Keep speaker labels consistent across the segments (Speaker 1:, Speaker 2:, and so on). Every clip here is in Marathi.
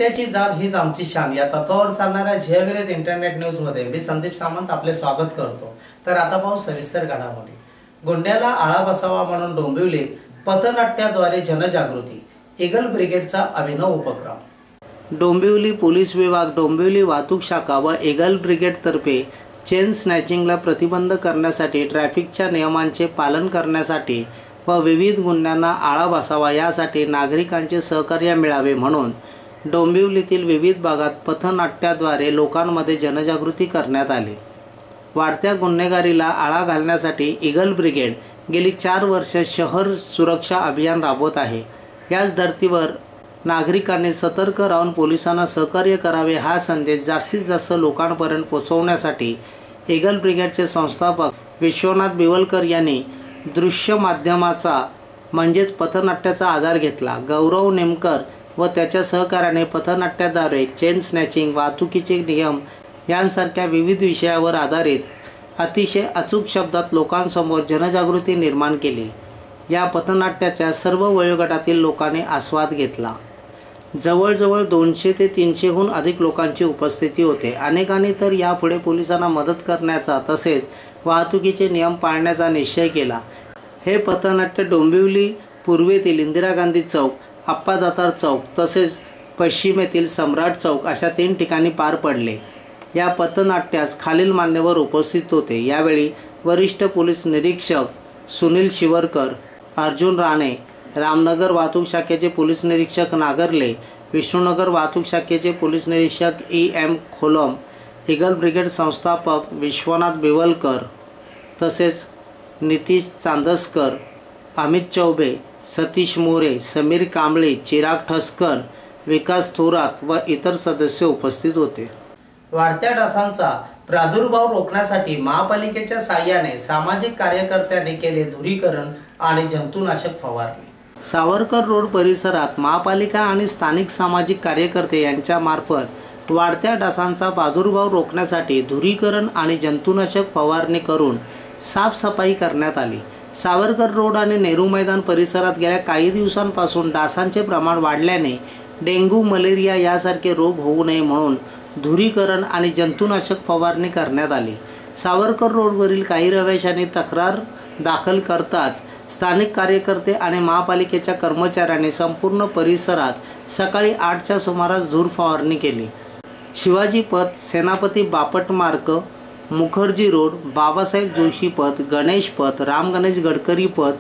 Speaker 1: सत्याची जाण हीच आमची शान या तत्वावर चालणाऱ्या झेविरत इंटरनेट न्यूज मध्ये मी संदीप सामंत आपले स्वागत करतो। तर आता पाहू सविस्तर घडामोडी। गुन्ह्याला आळा बसावा म्हणून डोंबिवलीत पथनाट्याद्वारे जनजागृती, ईगल ब्रिगेडचा अभिनव उपक्रम। डोंबिवली पोलीस विभाग, डोंबिवली वाहतूक शाखा व ईगल ब्रिगेड तर्फे चेन स्नॅचिंगला प्रतिबंध करण्यासाठी, ट्रॅफिकच्या नियमांचे पालन करण्यासाठी व विविध गुन्ह्यांना आळा बसावा यासाठी नागरिकांचे सहकार्य मिळावे म्हणून डोंबिवलीतील विविध भागात पथनाट्याद्वारे लोकांमध्ये जनजागृती करण्यात आली। वाढत्या गुन्हेगारीला आळा घालण्यासाठी ईगल ब्रिगेड गेली 4 वर्ष शहर सुरक्षा अभियान राबवत आहे। याच धर्तीवर नागरिकांनी सतर्क राहून पोलिसांना सहकार्य करावे हा संदेश जास्तीत जास्त लोकांपर्यंत पोहोचवण्यासाठी ईगल ब्रिगेडचे संस्थापक विश्वनाथ बिवलकर यांनी दृश्य माध्यमाचा म्हणजेच पथनाट्याचा आधार घेतला। गौरव नेमकर व त्याच्या सहकार्याने पथनाट्याद्वारे चेन स्नॅचिंग, वाहतुकीचे नियम यांसारख्या विविध विषयावर आधारित अतिशय अचूक शब्दात लोकांसमोर जनजागृती निर्माण केली। या पथनाट्याच्या सर्व वयोगटातील लोकांनी आस्वाद घेतला। जवळजवळ 200 ते 300हून अधिक लोकांची उपस्थिती होते। अनेकांनी तर यापुढे पोलिसांना मदत करण्याचा तसेच वाहतुकीचे नियम पाळण्याचा निश्चय केला। हे पथनाट्य डोंबिवली पूर्वेतील इंदिरा गांधी चौक, आप्पा दातार चौक तसेच पश्चिमेतील सम्राट चौक अशा 3 ठिकाणी पार पडले। या पथनाट्यास खालील मान्यवर उपस्थित होते। यावेळी वरिष्ठ पोलीस निरीक्षक सुनील शिवरकर, अर्जुन राणे, रामनगर वाहतूक शाखेचे पोलीस निरीक्षक नागरले, विष्णुनगर वाहतूक शाखेचे पोलीस निरीक्षक EM खोलम, ईगल ब्रिगेड संस्थापक विश्वनाथ बिवलकर तसेच नितीश चांदसकर, अमित चौबे, सतीश मोरे, समीर कांबळे, चिराग ठसकर, विकास थोरात व इतर सदस्य उपस्थित होते। वाढत्या डासांचा प्रादुर्भाव रोखण्यासाठी महापालिकेच्या साहाय्याने सामाजिक कार्यकर्त्यांनी केले धुरीकरण आणि जंतुनाशक फवारणी। सावरकर रोड परिसरात महापालिका आणि स्थानिक सामाजिक कार्यकर्ते यांच्या मार्फत वाढत्या डासांचा प्रादुर्भाव रोखण्यासाठी धुरीकरण आणि जंतुनाशक फवारणी करून साफसफाई करण्यात आली। सावरकर रोड आणि नेहरू मैदान परिसरात गेल्या काही दिवसांपासून डासांचे प्रमाण वाढल्याने डेंग्यू, मलेरिया यासारखे रोग होऊ नये म्हणून धुरीकरण आणि जंतुनाशक फवारणी करण्यात आली। सावरकर रोडवरील काही रहिवाशांनी तक्रार दाखल करताच स्थानिक कार्यकर्ते आणि महापालिकेच्या कर्मचाऱ्यांनी संपूर्ण परिसरात सकाळी 8च्या सुमारास धूर फवारणी केली। शिवाजी पथ, सेनापती बापट मार्ग, मुखर्जी रोड, बाबासाहेब जोशी पथ, गणेश पथ, राम गणेश गडकरी पथ,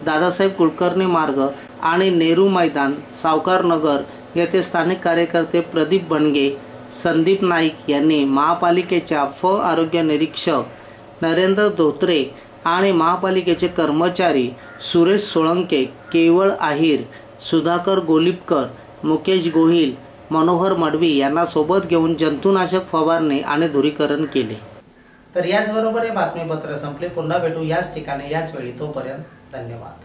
Speaker 1: दादासाहेब कुलकर्णी मार्ग आणि नेहरू मैदान, सावकार नगर येथे स्थानिक कार्यकर्ते प्रदीप बनगे, संदीप नाईक यांनी महापालिकेच्या आरोग्य निरीक्षक नरेंद्र धोत्रे आणि महापालिकेचे कर्मचारी सुरेश सोळंके, केवळ आहिर, सुधाकर गोलिपकर, मुकेश गोहिल, मनोहर मडवी यांना सोबत घेऊन जंतुनाशक फवारणी आणि धुरीकरण केले। तर याचबरोबर हे बातमीपत्र संपले। पुन्हा भेटू याच ठिकाणी याच वेळी। तोपर्यंत धन्यवाद।